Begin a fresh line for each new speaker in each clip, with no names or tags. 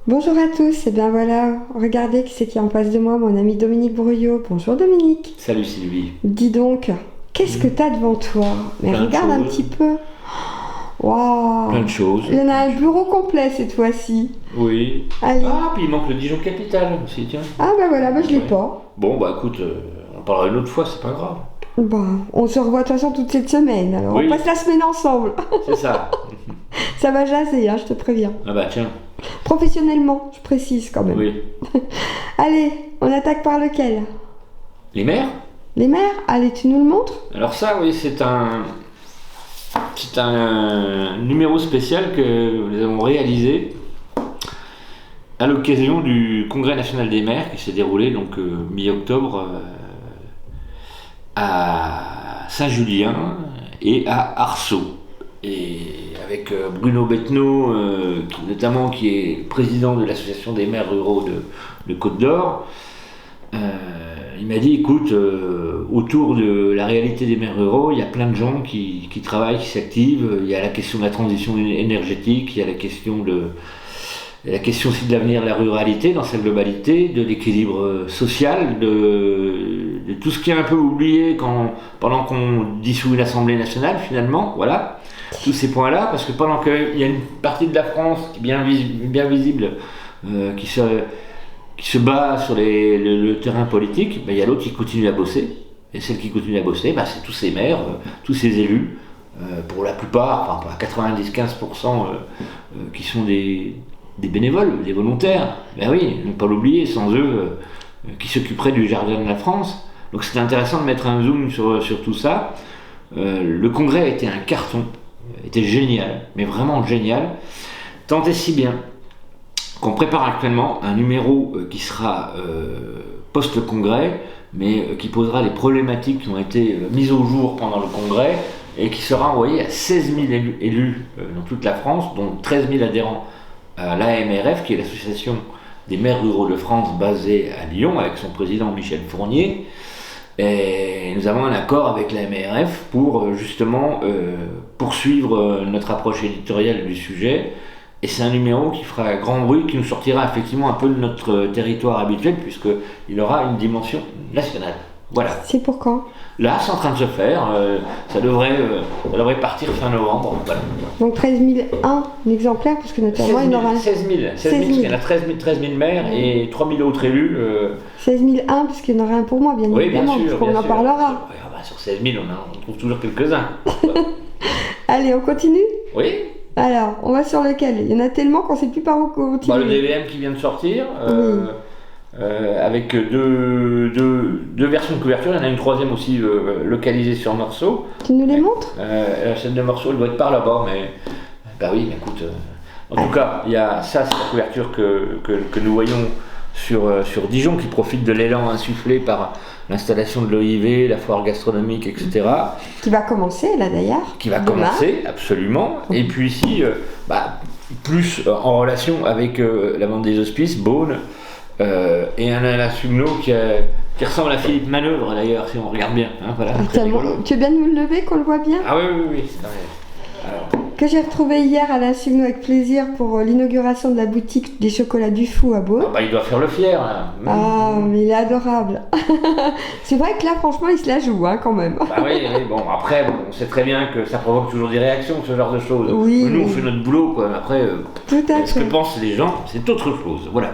Bonjour à tous, et bien voilà, regardez qui c'est qui est en face de moi, mon ami Dominique Brouillot. Bonjour Dominique.
Salut Sylvie.
Dis donc, qu'est-ce que t'as devant toi? Mais
Plein de
regarde un
choses.
petit peu. Waouh.
Plein de choses.
Il y en a un bureau complet cette fois-ci.
Oui.
Allez.
Ah, puis il manque le Dijon Capital aussi, tiens.
Ah bah voilà, bah je l'ai
Ouais.
pas.
Bon, bah écoute, on parlera une autre fois, c'est pas grave.
Bon, on se revoit de toute façon toute cette semaine, alors
Oui.
on passe la semaine ensemble.
C'est ça.
Ça va jaser, hein, je te préviens.
Ah bah tiens,
Professionnellement, je précise quand même.
oui.
Allez, on attaque par lequel?
Les maires?
Les mers? Allez, tu nous le montres?
Alors ça, oui, c'est un numéro spécial que nous avons réalisé à l'occasion du Congrès national des maires qui s'est déroulé donc mi-octobre à Saint-Julien et à Arceaux. Et avec Bruno Bettenot, notamment qui est président de l'association des maires ruraux de Côte d'Or, il m'a dit, écoute, autour de la réalité des maires ruraux, il y a plein de gens qui travaillent, qui s'activent. Il y a la question de la transition énergétique, il y a la question aussi de l'avenir de la ruralité dans sa globalité, de l'équilibre social, de tout ce qui est un peu oublié pendant qu'on dissout l'Assemblée nationale finalement, voilà. Tous ces points-là, parce que pendant qu'il y a une partie de la France qui est bien visible, qui se bat sur le terrain politique, ben, il y a l'autre qui continue à bosser. Et celle qui continue à bosser, ben, c'est tous ces maires, tous ces élus, pour la plupart, enfin à 90-15%, qui sont des bénévoles, des volontaires. Ben oui, ne pas l'oublier, sans eux, qui s'occuperaient du jardin de la France. Donc c'était intéressant de mettre un zoom sur tout ça. Le congrès a été un carton, était génial, mais vraiment génial. Tant et si bien qu'on prépare actuellement un numéro qui sera post-congrès, mais qui posera les problématiques qui ont été mises au jour pendant le congrès et qui sera envoyé à 16 000 élus dans toute la France, dont 13 000 adhérents à l'AMRF, qui est l'association des maires ruraux de France basée à Lyon, avec son président Michel Fournier. Et nous avons un accord avec la MRF pour justement poursuivre notre approche éditoriale du sujet. Et c'est un numéro qui fera grand bruit, qui nous sortira effectivement un peu de notre territoire habituel, puisqu'il aura une dimension nationale. Voilà.
C'est pour quand?
Là, c'est en train de se faire. Ça devrait partir fin novembre. Voilà.
Donc 13 001 exemplaires, parce que naturellement il y en aura
16 000, parce qu'il y en a 13 000 maires et 3 000 autres élus.
16 001, parce qu'il y en aura un pour moi, bien
Oui,
évidemment,
bien sûr.
parce qu'on en parlera.
Ouais, bah, sur 16 000, on trouve toujours quelques-uns.
Allez, on continue?
Oui.
Alors, on va sur lequel? Il y en a tellement qu'on ne sait plus par où continuer.
Bah, le DVM qui vient de sortir, avec deux versions de couverture. Il y en a une troisième aussi localisée sur Morceau.
Tu nous les montres?
La chaîne de Morceau, elle doit être par là-bas, mais bah oui, mais écoute. En tout cas, il y a ça, c'est la couverture que nous voyons sur Dijon, qui profite de l'élan insufflé par l'installation de l'OIV, la foire gastronomique, etc.
Qui va commencer là d'ailleurs.
Qui va
demain.
commencer, absolument. Et puis ici, plus en relation avec la vente des hospices, Beaune, et un Alain Sugno qui ressemble à Philippe Manœuvre d'ailleurs, si on regarde bien. Hein, voilà, très rigolo.
Tu veux bien nous le lever, qu'on le voit bien?
Ah oui. Non, mais- alors,
Que j'ai retrouvé hier à la Sugno avec plaisir pour l'inauguration de la boutique des chocolats du Fou à Beaune.
il doit faire le fier. Là.
Ah, mais il est adorable. C'est vrai que là, franchement, il se la joue, hein, quand même.
Bah oui, bon, après, on sait très bien que ça provoque toujours des réactions, ce genre de choses.
Oui,
Nous, on
oui.
fait notre boulot, quoi. Après,
Tout à
ce que
fait.
pensent les gens, c'est autre chose. Voilà.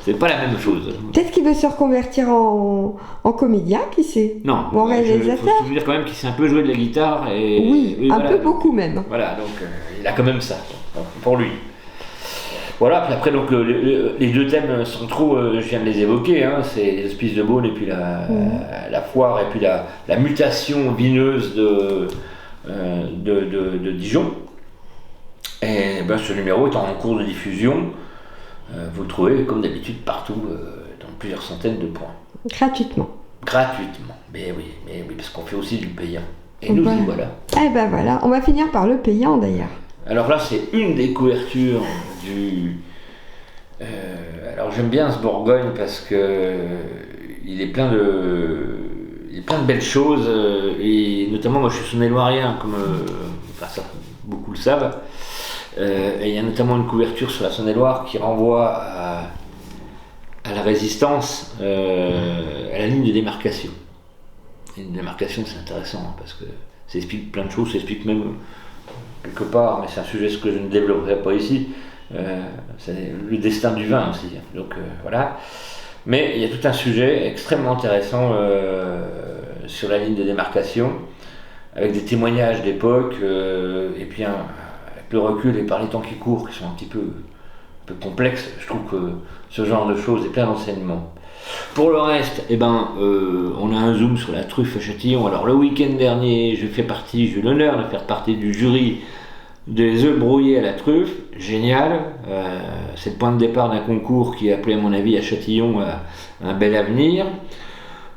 C'est pas la même chose.
Peut-être qu'il veut se reconvertir en comédien, qui sait?
Non,
Ou en
il faut
réalisateur.
se souvenir quand même qu'il sait un peu jouer de la guitare. Et,
Oui, un
voilà.
peu beaucoup même.
Voilà, donc il a quand même ça, pour lui. Voilà, puis après, donc, les deux thèmes centraux, je viens de les évoquer, hein, c'est les hospices de Beaune et puis la foire et puis la mutation vineuse de Dijon. Et ben, ce numéro est en cours de diffusion. Vous le trouvez comme d'habitude partout, dans plusieurs centaines de points.
Gratuitement.
Gratuitement, mais oui, parce qu'on fait aussi du payant. Et nous y voilà.
Eh ben voilà, on va finir par le payant d'ailleurs.
Alors là, c'est une des couvertures du... alors j'aime bien ce Bourgogne parce que il est plein de belles choses, et notamment moi je suis saône-et-loirien, comme ça, beaucoup le savent. Et il y a notamment une couverture sur la Saône-et-Loire qui renvoie à la résistance, à la ligne de démarcation. Et une démarcation, c'est intéressant hein, parce que ça explique plein de choses, ça explique même quelque part, mais c'est un sujet que je ne développerai pas ici, c'est le destin du vin aussi. Donc voilà. Mais il y a tout un sujet extrêmement intéressant sur la ligne de démarcation, avec des témoignages d'époque, et puis avec le recul et par les temps qui courent, qui sont un peu complexes, je trouve que ce genre de choses est plein d'enseignements. Pour le reste, on a un zoom sur la truffe à Châtillon. Alors le week-end dernier, j'ai eu l'honneur de faire partie du jury des œufs brouillés à la truffe. Génial. C'est le point de départ d'un concours qui a appelé à mon avis à Châtillon un bel avenir.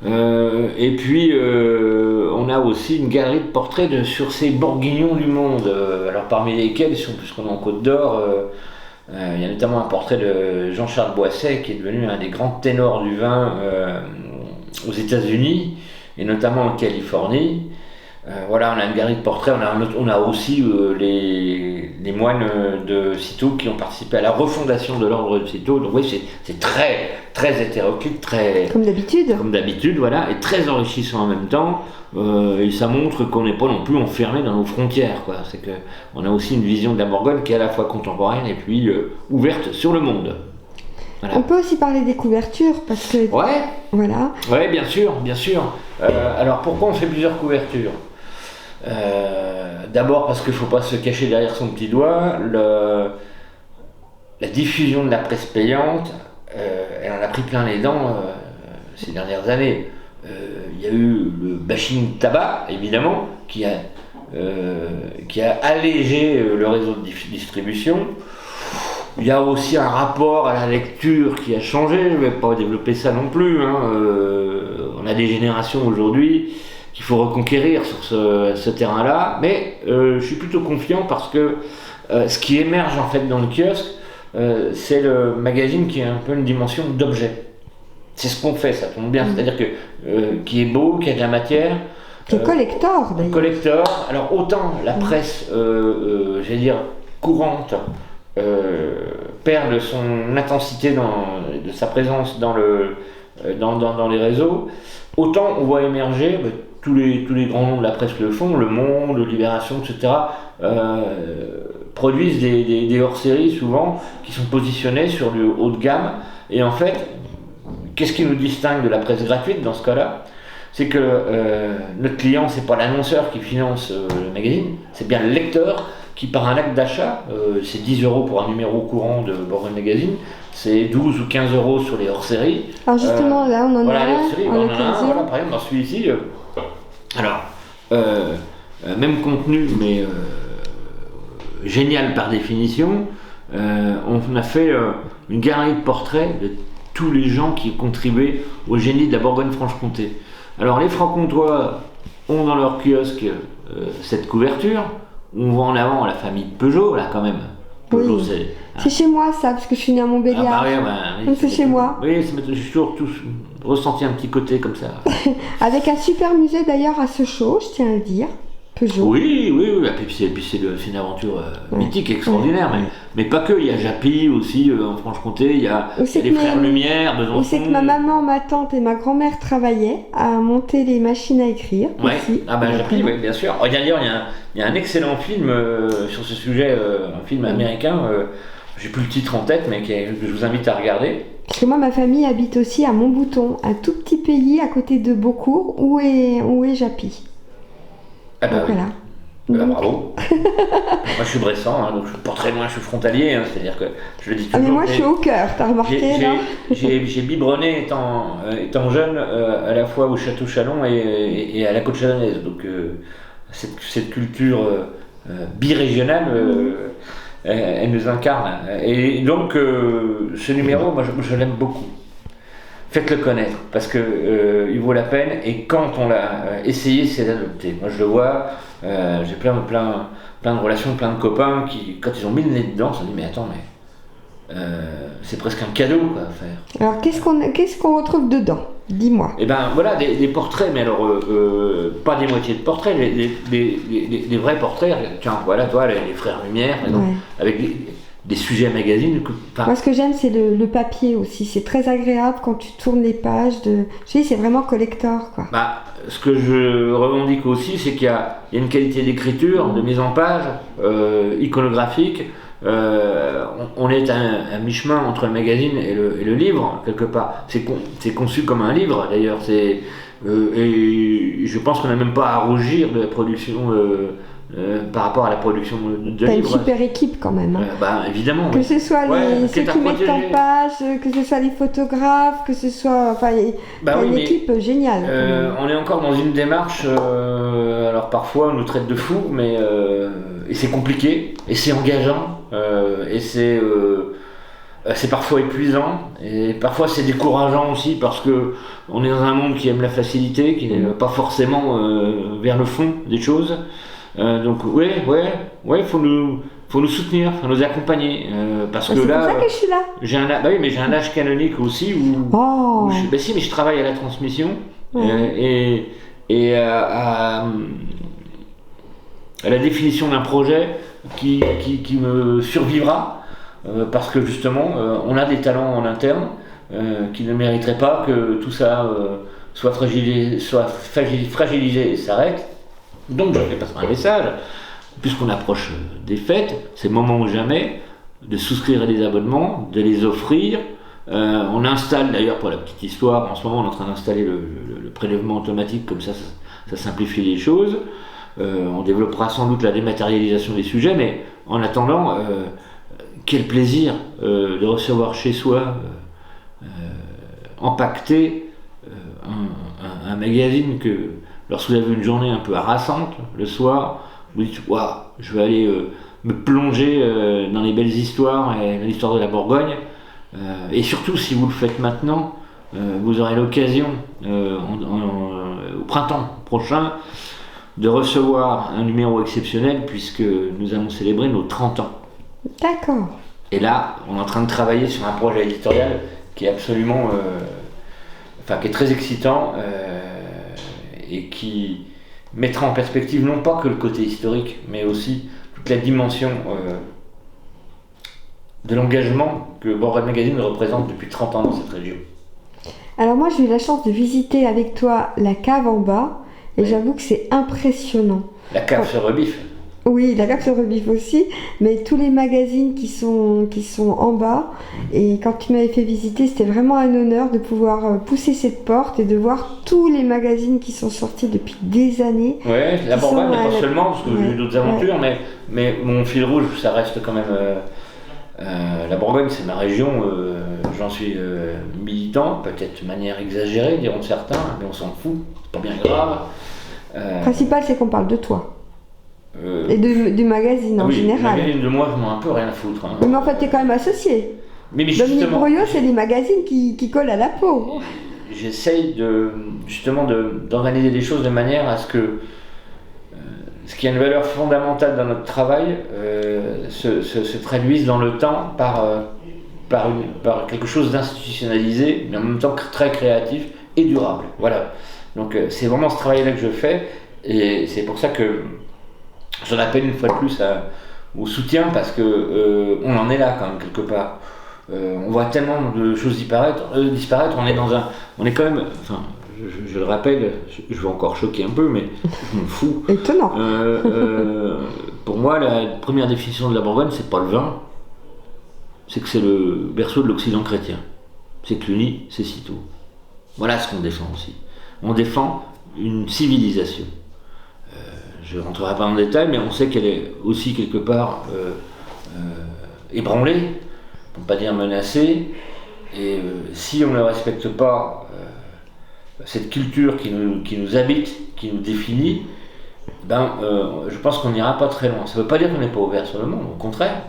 Et puis on a aussi une galerie de portraits sur ces bourguignons du monde. Alors parmi lesquels, puisqu'on est en Côte d'Or, il y a notamment un portrait de Jean-Charles Boisset qui est devenu un des grands ténors du vin aux États-Unis et notamment en Californie. Voilà, on a une galerie de portraits, on a aussi les moines de Cîteaux qui ont participé à la refondation de l'ordre de Cîteaux. Donc oui, c'est très, très hétéroclite, très...
Comme d'habitude,
voilà, et très enrichissant en même temps. Et ça montre qu'on n'est pas non plus enfermé dans nos frontières, quoi. C'est qu'on a aussi une vision de la Bourgogne qui est à la fois contemporaine et puis ouverte sur le monde.
Voilà. On peut aussi parler des couvertures, parce que...
Ouais.
Voilà.
Ouais, bien sûr. Alors pourquoi on fait plusieurs couvertures ? D'abord parce qu'il ne faut pas se cacher derrière son petit doigt. La diffusion de la presse payante, elle en a pris plein les dents ces dernières années. Il y a eu le bashing tabac, évidemment, qui a allégé le réseau de distribution. Il y a aussi un rapport à la lecture qui a changé, je ne vais pas développer ça non plus. On a des générations aujourd'hui qu'il faut reconquérir sur ce terrain-là, mais je suis plutôt confiant parce que ce qui émerge en fait dans le kiosque, c'est le magazine qui a un peu une dimension d'objet. C'est ce qu'on fait, ça tombe bien, c'est-à-dire que qui est beau, qui a de la matière.
Qui est collector d'ailleurs.
Collector, alors autant la presse, j'allais dire, courante, perd de son intensité, de sa présence dans les réseaux, autant on voit émerger, tous les grands noms de la presse le font, Le Monde, Libération, etc., produisent des hors-séries souvent qui sont positionnés sur le haut de gamme. Et en fait, qu'est-ce qui nous distingue de la presse gratuite dans ce cas-là ? C'est que notre client, c'est pas l'annonceur qui finance le magazine, c'est bien le lecteur qui, par un acte d'achat, c'est 10 € pour un numéro courant de Bourgogne Magazine, c'est 12 ou 15 € sur les hors-séries.
Alors justement, là, on en a
les hors-séries,
un.
Voilà, par exemple, dans celui-ci. Alors, même contenu, mais génial par définition. On a fait une galerie de portraits de tous les gens qui contribuaient au génie de la Bourgogne-Franche-Comté. Alors, les Francs-Comtois ont dans leur kiosque cette couverture. On voit en avant la famille Peugeot, là, quand même. Peugeot,
oui. C'est chez moi, ça, parce que je suis née à Montbéliard.
Oui,
c'est chez moi.
Oui, j'ai toujours ressenti un petit côté comme ça.
Avec un super musée, d'ailleurs, à Sochaux, je tiens à le dire. Peugeot.
Oui. Et puis c'est une aventure mythique, extraordinaire. Mais pas que, il y a Japy aussi en Franche-Comté, il y a les Frères Lumière, Besançon.
Où c'est que ma maman, ma tante et ma grand-mère travaillaient à monter les machines à écrire.
Ouais.
Aussi.
Japy, oui, bien sûr. D'ailleurs, il y a un excellent film sur ce sujet, un film américain, j'ai plus le titre en tête, mais que je vous invite à regarder.
Parce que moi, ma famille habite aussi à Montbouton, un tout petit pays à côté de Beaucourt, où est Japy.
Ah bah,
voilà.
Bravo. Moi je suis bressan, donc je suis pas très loin, je suis frontalier, c'est-à-dire que je le dis toujours.
Mais moi je suis au cœur, t'as remarqué là.
J'ai biberonné étant jeune à la fois au Château Chalon et à la Côte Chalonnaise, donc cette culture birégionale, elle nous incarne. Et donc ce numéro, moi je l'aime beaucoup. Faites-le connaître, parce que il vaut la peine, et quand on l'a essayé, c'est d'adopter. Moi je le vois, j'ai plein de relations, plein de copains qui, quand ils ont mis le nez dedans, se sont dit mais attends, mais c'est presque un cadeau quoi, à faire.
Alors, qu'est-ce qu'on retrouve dedans? Dis-moi.
Et ben voilà, des portraits, mais alors pas des moitiés de portraits, des vrais portraits. Tiens, voilà, toi, les frères Lumière, par exemple, avec des sujets magazines.
Moi, ce que j'aime, c'est le papier aussi. C'est très agréable quand tu tournes les pages. Je dis, c'est vraiment collector, quoi.
Bah, ce que je revendique aussi, c'est qu'il y a une qualité d'écriture, de mise en page, iconographique. On est à mi-chemin entre le magazine et le livre, quelque part. C'est conçu comme un livre, d'ailleurs. Et je pense qu'on n'a même pas à rougir de la production par rapport à la production de
T'as
livres.
une super équipe quand même.
Bah, évidemment.
Que ce soit ceux qui mettent en page, que ce soit les photographes, que ce soit... Enfin, t'as une équipe géniale.
On est encore dans une démarche, alors parfois on nous traite de fous, mais et c'est compliqué, et c'est engageant, et c'est parfois épuisant, et parfois c'est décourageant aussi, parce que on est dans un monde qui aime la facilité, qui n'est pas forcément vers le fond des choses. Donc faut nous soutenir, faut nous accompagner, parce que là.
C'est pour ça que je suis là.
J'ai un âge canonique aussi où je travaille à la transmission et à la définition d'un projet qui me survivra, parce que justement on a des talents en interne qui ne mériteraient pas que tout ça soit fragilisé et s'arrête. Donc je fais passer un message, puisqu'on approche des fêtes, c'est le moment ou jamais de souscrire à des abonnements, de les offrir. On installe d'ailleurs, pour la petite histoire, en ce moment on est en train d'installer le prélèvement automatique, comme ça simplifie les choses. On développera sans doute la dématérialisation des sujets, mais en attendant, quel plaisir de recevoir chez soi, empaqueté, un magazine que... Lorsque vous avez une journée un peu harassante, le soir, vous dites « Waouh, je vais aller me plonger dans les belles histoires et dans l'histoire de la Bourgogne. » Et surtout, si vous le faites maintenant, vous aurez l'occasion, au printemps prochain, de recevoir un numéro exceptionnel, puisque nous allons célébrer nos 30 ans.
D'accord.
Et là, on est en train de travailler sur un projet éditorial qui est absolument... qui est très excitant, et qui mettra en perspective non pas que le côté historique, mais aussi toute la dimension de l'engagement que Bourgogne Magazine représente depuis 30 ans dans cette région.
Alors moi j'ai eu la chance de visiter avec toi la cave en bas, et j'avoue que c'est impressionnant.
La cave se rebiffe.
Oui, la cave se rebiffe aussi, mais tous les magazines qui sont en bas, et quand tu m'avais fait visiter, c'était vraiment un honneur de pouvoir pousser cette porte et de voir tous les magazines qui sont sortis depuis des années.
Oui, la Bourgogne, mais pas seulement, parce que j'ai eu d'autres aventures, mais mon fil rouge, ça reste quand même... la Bourgogne, c'est ma région, j'en suis militant, peut-être de manière exagérée, diront certains, mais on s'en fout, c'est pas bien grave.
Le principal, c'est qu'on parle de toi. Et du magazine en général.
Le magazine de moi, je m'en ai un peu rien à foutre. Hein.
Mais en fait, t'es quand même associé. Dominique Broyot, c'est des magazines qui collent à la peau.
J'essaye d'organiser les choses de manière à ce que ce qui a une valeur fondamentale dans notre travail se traduise dans le temps par quelque chose d'institutionnalisé, mais en même temps très créatif et durable. Voilà. Donc c'est vraiment ce travail-là que je fais, et c'est pour ça que j'en appelle une fois de plus au soutien, parce que on en est là quand même quelque part. On voit tellement de choses disparaître. On est quand même. Enfin, je le rappelle, je vais encore choquer un peu, mais je m'en fous.
Étonnant.
Pour moi, la première définition de la Bourgogne, c'est pas le vin, c'est que c'est le berceau de l'Occident chrétien. C'est que l'uni, c'est Cîteaux. Voilà ce qu'on défend aussi. On défend une civilisation. Je ne rentrerai pas dans le détail, mais on sait qu'elle est aussi quelque part ébranlée, pour ne pas dire menacée, et si on ne respecte pas cette culture qui nous habite, qui nous définit, je pense qu'on n'ira pas très loin. Ça ne veut pas dire qu'on n'est pas ouvert sur le monde, au contraire,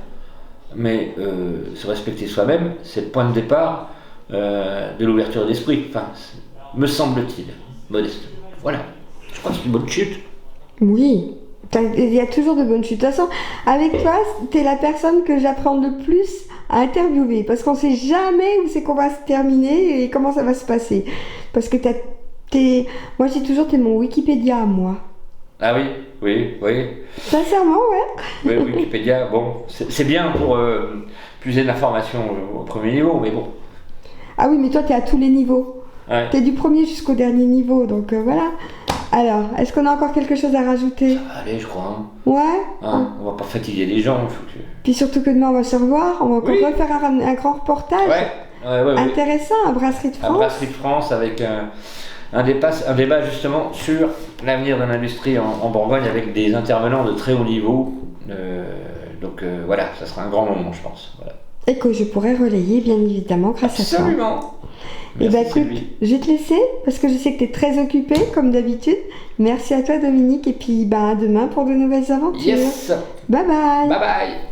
mais se respecter soi-même, c'est le point de départ de l'ouverture d'esprit, me semble-t-il, modeste. Voilà, je crois que c'est une bonne chute.
Oui, il y a toujours de bonnes chutes. De toute façon, avec toi, t'es la personne que j'apprends le plus à interviewer parce qu'on sait jamais où c'est qu'on va se terminer et comment ça va se passer. Parce que moi je dis toujours, t'es mon Wikipédia à moi.
Ah oui, oui, oui.
Sincèrement, ouais.
Oui, Wikipédia, bon, c'est bien pour puiser de l'information au premier niveau, mais bon.
Ah oui, mais toi t'es à tous les niveaux.
Ouais.
T'es du premier jusqu'au dernier niveau, donc voilà. Alors, est-ce qu'on a encore quelque chose à rajouter?
Ça va aller, je crois. Hein.
Ouais.
Hein, on va pas fatiguer les gens. Faut que...
Puis surtout que demain on va se revoir, on va encore faire un grand reportage.
Ouais.
Intéressant, à Brasserie de France.
À Brasserie de France avec un débat justement sur l'avenir de l'industrie en Bourgogne avec des intervenants de très haut niveau. Donc voilà, ça sera un grand moment, je pense. Voilà.
Et que je pourrais relayer, bien évidemment, grâce à toi.
Absolument.
Et bah écoute, je vais te laisser parce que je sais que tu es très occupé comme d'habitude. Merci à toi Dominique et puis à demain pour de nouvelles aventures.
Yes.
Bye bye.
Bye bye.